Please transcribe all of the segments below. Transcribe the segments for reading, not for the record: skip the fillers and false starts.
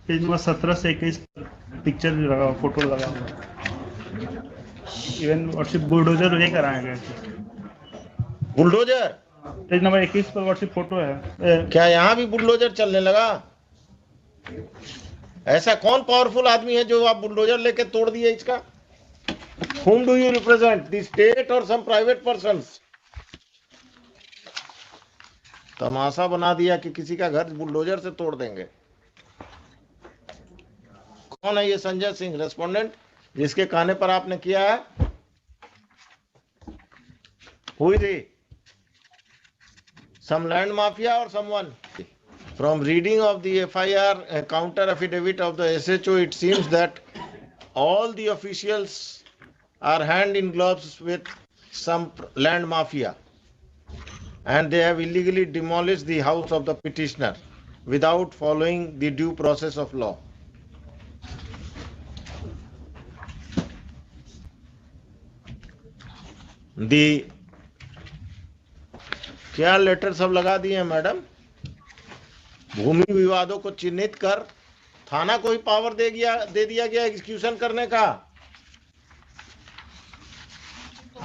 Page number 17 से 21 picture लगा, photo लगा हुआ। इवन व्हाट्सएप बुलडोजर लेकर आए गए थे। बुलडोजर पेज नंबर 21 पर व्हाट्सएप फोटो है। क्या यहाँ भी बुलडोजर चलने लगा? ऐसा कौन पावरफुल आदमी है जो आप बुलडोजर लेके तोड़ दिए इसका? Whom do you represent? The state or some private persons? तमाशा बना दिया कि किसी का घर बुलडोजर से तोड़ देंगे। कौन है ये संजय सिंह रेस्पोंडेंट जिसके कहने पर आपने किया है? Who is he? Some land mafia or someone? From reading of the FIR counter affidavit of the SHO, it seems that all the officials are hand in gloves with some land mafia, and they have illegally demolished the house of the petitioner without following the due process of law. क्या letter सब लगा दिए हैं madam? भूमि विवादों को चिन्हित कर थाना को ही पावर दे दिया गया एग्जीक्यूशन करने का।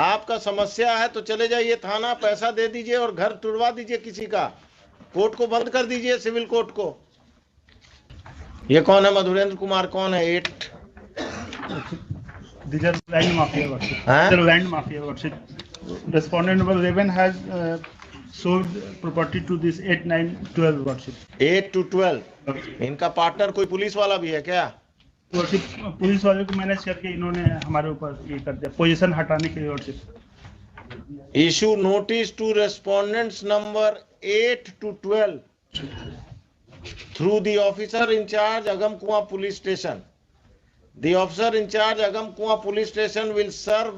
आपका समस्या है तो चले जाइए थाना, पैसा दे दीजिए और घर तुड़वा दीजिए किसी का, कोर्ट को बंद कर दीजिए, सिविल कोर्ट को। ये कौन है? मधुरेंद्र कुमार कौन है? Land mafia WhatsApp respondent number 11 has sold property to this 8, 9, 12 WhatsApp 8 to 12। इनका पार्टनर कोई पुलिस वाला भी है क्या? पुलिस वाले को मैनेज करके इन्होंने हमारे ऊपर ये कर दिया, पोजीशन हटाने के लिए। WhatsApp issue notice to respondents number 8 to 12 through the officer in charge Agamkuwa police station. The officer in charge Agamkuwa police station will serve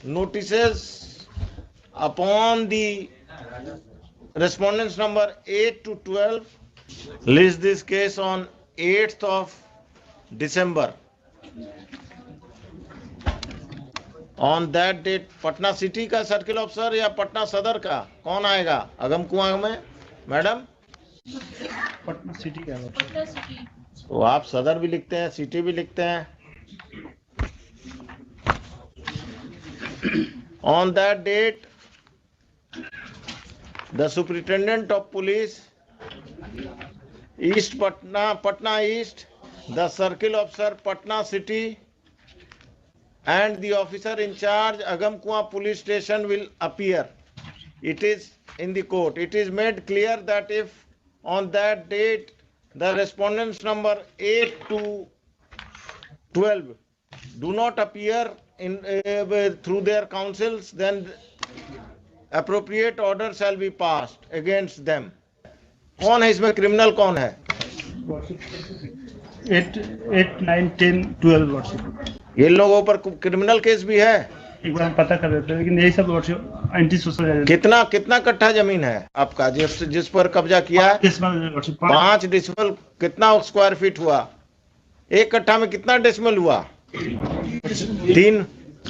notices upon the respondents number 8 to 12. List this case on 8th of December. On that date, Patna city का circle officer या पटना सदर का कौन आएगा अगमकुआं में? Madam Patna city का तो आप सदर भी लिखते हैं, सिटी भी लिखते हैं। On that date, the superintendent of police East Patna East, the circle officer Patna City, and the officer in charge Agamkuwa police station will appear. It is in the court. It is made clear that if on that date the respondents number 8 to 12 do not appear in through their counsels, then appropriate order shall be passed against them. कौन है इसमें? Criminal कौन है? 8, 9, 10, 12 WhatsApp. ये लोगों पर criminal case भी है? एक बार पता कर देते हैं, लेकिन यही सब व्हाट्सएप एंटी सोशल। कितना कट्ठा जमीन है आपका जिस पर कब्जा किया है? 5 डेसिमल। कितना स्क्वायर फीट हुआ? एक कट्ठा में कितना डेसिमल हुआ?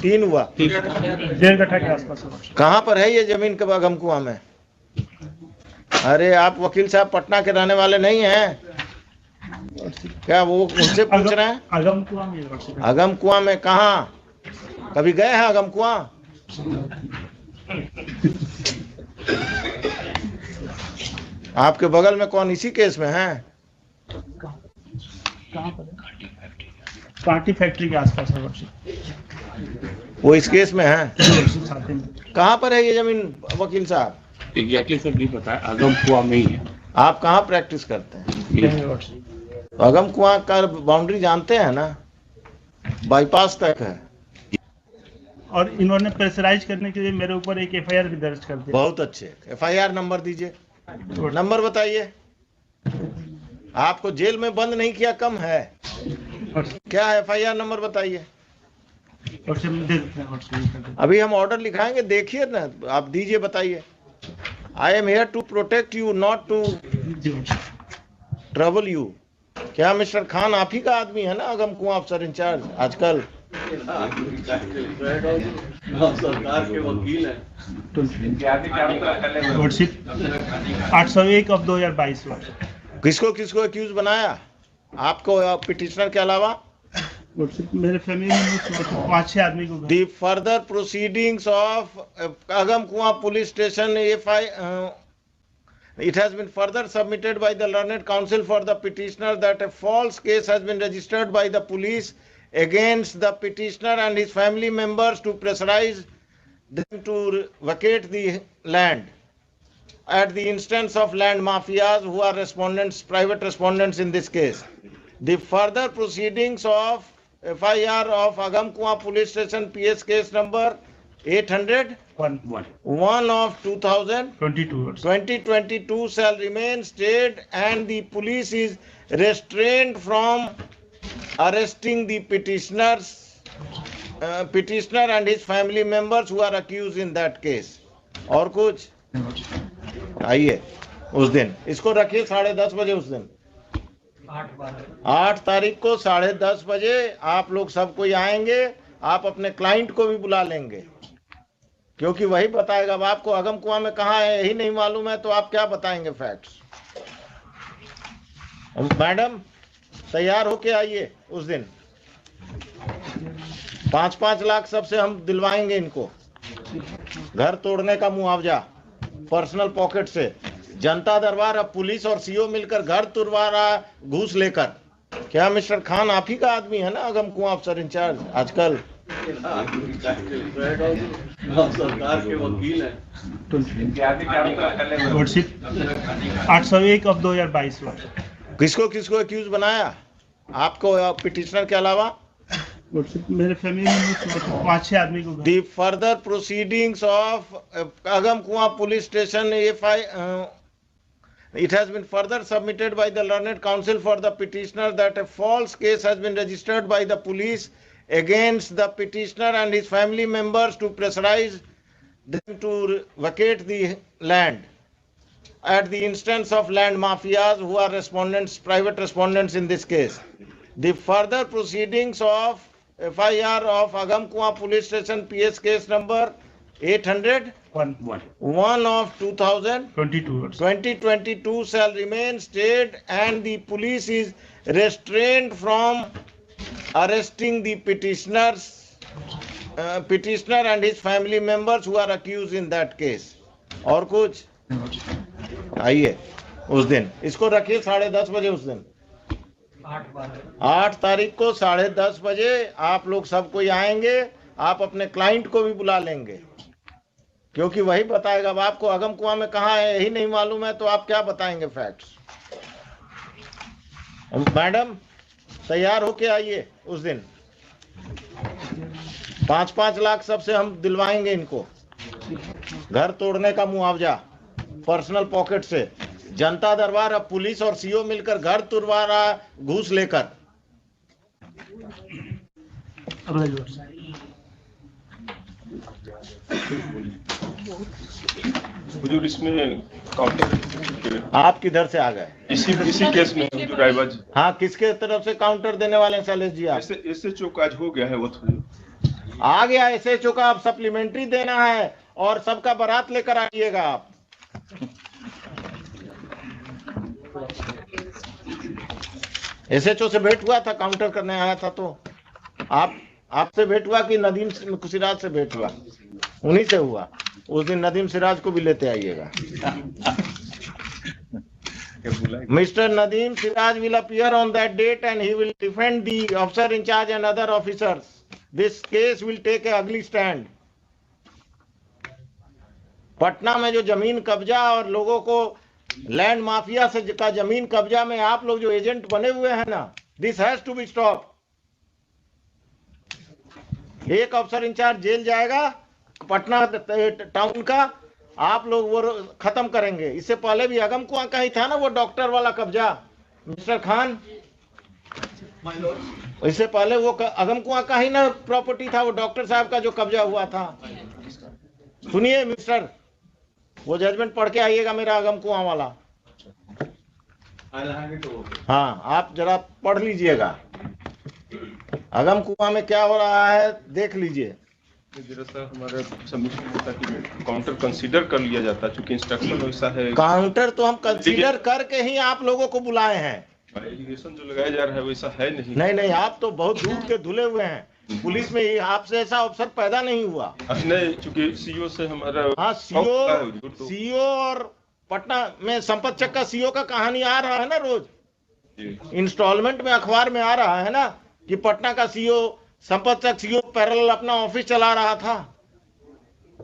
3 हुआ। 1.5 कट्ठा के आसपास। कहाँ पर है ये जमीन के अगमकुआं में? अरे आप वकील साहब पटना के रहने वाले नहीं हैं क्या? वो उनसे पूछ रहे हैं। अगमकुआं में कहाँ? कभी गए हैं अगमकुआं? आपके बगल में कौन इसी केस में है? कांटी फैक्ट्री के आसपास है। वो इस केस में है? कहाँ पर है ये जमीन वकील साहब? एग्जैक्टली सर नहीं पता है, अगमकुआं में ही है। आप कहाँ प्रैक्टिस करते हैं? अगमकुआं का बाउंड्री जानते हैं ना? बाईपास तक है। और इन्होंने प्रेशराइज करने के लिए मेरे ऊपर एक एफआईआर भी दर्ज कर दिया। बहुत अच्छे। एफआईआर नंबर दीजिए, नंबर बताइए। आपको जेल में बंद नहीं किया कम है क्या? एफआईआर नंबर बताइए। अभी हम ऑर्डर लिखाएंगे, देखिए ना, आप दीजिए, बताइए। I am here to protect you, not to trouble you. क्या मिस्टर खान आप ही का आदमी है ना अगमकुआं अफसर इंचार्ज आजकल? सरकार के वकील हैं। 801 of 2022। किसको एक्यूज बनाया? आपको पिटिशनर के अलावा? मेरे फैमिली में 5-6 आदमी को The further proceedings of Agam Police Station, it has been further submitted by the learned counsel for the petitioner that a false case has been registered by the police against the petitioner and his family members to pressurize them to vacate the land at the instance of land mafias who are respondents, private respondents in this case. The further proceedings of FIR of Agam Police Station PS case number 801 of 2022 shall remain stayed and the police is restrained from arresting the petitioner and his family members who are accused in that case. और कुछ आइए उस दिन इसको रखिए 10:30 बजे। उस दिन 8 तारीख को 10:30 बजे आप लोग सब कोई आएंगे। आप अपने क्लाइंट को भी बुला लेंगे क्योंकि वही बताएगा। अब आपको अगम कुआं में कहाँ है यही नहीं मालूम है तो आप क्या बताएंगे फैक्ट्स। मैडम तैयार होके आइए उस दिन। 5-5 लाख सबसे हम दिलवाएंगे इनको। घर तोड़ने का मुआवजा पर्सनल पॉकेट से। जनता दरबार अब पुलिस और सीओ मिलकर घर तुड़वा रहा घूस लेकर। क्या मिस्टर खान आप ही का आदमी है ना अगम कुआं अफसर इंचार्ज आजकल? सरकार के वकील हैं। 801 of 2022 किसको किसको अक्यूज बनाया? आपको पिटिशनर के अलावा? मेरे फैमिली में 5-6 आदमी को। The further proceedings of Agam Police Station, it has been further submitted by the learned counsel for the petitioner that a false case has been registered by the police against the petitioner and his family members to pressurize them to vacate the land at the instance of land mafias who are respondents, private respondents in this case. The further proceedings of FIR of Agam Police Station PS case number 801 of 2022 shall remain stayed and the police is restrained from arresting the petitioner and his family members who are accused in that case. और कुछ आइए उस दिन इसको रखिए 10:30 बजे। उस दिन 8 तारीख को 10:30 बजे आप लोग सब कोई आएंगे। आप अपने क्लाइंट को भी बुला लेंगे क्योंकि वही बताएगा। अब आपको अगम कुआं में कहाँ है यही नहीं मालूम है तो आप क्या बताएंगे फैक्ट्स। मैडम तैयार होके आइए उस दिन। 5-5 लाख सबसे हम दिलवाएंगे इनको। घर तोड़ने का मुआवजा पर्सनल पॉकेट से। जनता दरबार अब पुलिस और सीओ मिलकर घर तुड़वा रहा घूस लेकर। हुजूर इसमें काउंटर आप किधर से आ गए? इसी केस में हुजूर रायबाज। हाँ किसके तरफ से काउंटर देने वाले हैं शैलेश जी? आप इससे चूक आज हो गया है वो तो आ गया। ऐसे चुका अब सप्लीमेंट्री देना है और सबका बारात लेकर आइएगा आप। एसएचओ से भेंट हुआ था, काउंटर करने आया था तो आपसे भेंट हुआ कि नदीम सिराज से भेंट हुआ? उन्हीं से हुआ। उस दिन नदीम सिराज को भी लेते आइएगा। Mr. Nadeem Siraj will appear on that date and he will defend the officer in charge and other officers. This case will take a ugly stand. Patna में जो जमीन कब्जा और लोगों को लैंड माफिया से का जमीन कब्जा में आप लोग जो एजेंट बने हुए हैं ना, this has to be stop. एक अफसर इंचार्ज जेल जाएगा पटना टाउन का, आप लोग वो खत्म करेंगे। इससे पहले भी अगम कुआं का ही था ना वो डॉक्टर वाला कब्जा, मिस्टर खान। इससे पहले वो अगम कुआं का ही ना प्रॉपर्टी था वो डॉक्टर साहब का जो कब्जा हुआ था। सुनिए मिस्टर, वो जजमेंट पढ़ के आइएगा मेरा अगम कुआं वाला। हाँ आप जरा पढ़ लीजिएगा अगम कुआं में क्या हो रहा है, देख लीजिए। हमारे सबमिशन होता है कि काउंटर कंसीडर कर लिया जाता है, चूंकि इंस्ट्रक्शन वैसा है। काउंटर तो हम कंसीडर करके ही आप लोगों को बुलाए हैं। एलिगेशन जो लगाया जा रहा है वैसा है नहीं। नहीं नहीं, आप तो बहुत दूध के धुले हुए हैं। पुलिस में ये आपसे ऐसा अफसर पैदा नहीं हुआ। नहीं, चूंकि सीओ से हमारा हाँ, सीओ और पटना में संपत चक का सीओ का कहानी आ रहा है ना रोज, इंस्टॉलमेंट में अखबार में आ रहा है ना कि पटना का सीओ संपत चक सीओ पैरेलल अपना ऑफिस चला रहा था,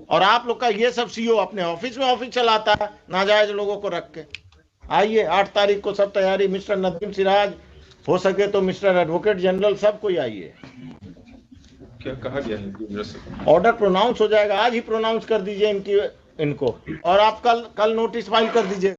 और आप लोग का ये सब सीओ अपने ऑफिस में ऑफिस चलाता है नाजायज लोगों को रख के। आइए 8 तारीख को सब तैयारी, मिस्टर नदीम सिराज, हो सके तो मिस्टर एडवोकेट जनरल, सब कोई आइए। क्या कहा गया है? ऑर्डर प्रोनाउंस हो जाएगा, आज ही प्रोनाउंस कर दीजिए इनको, और आप कल नोटिस फाइल कर दीजिए।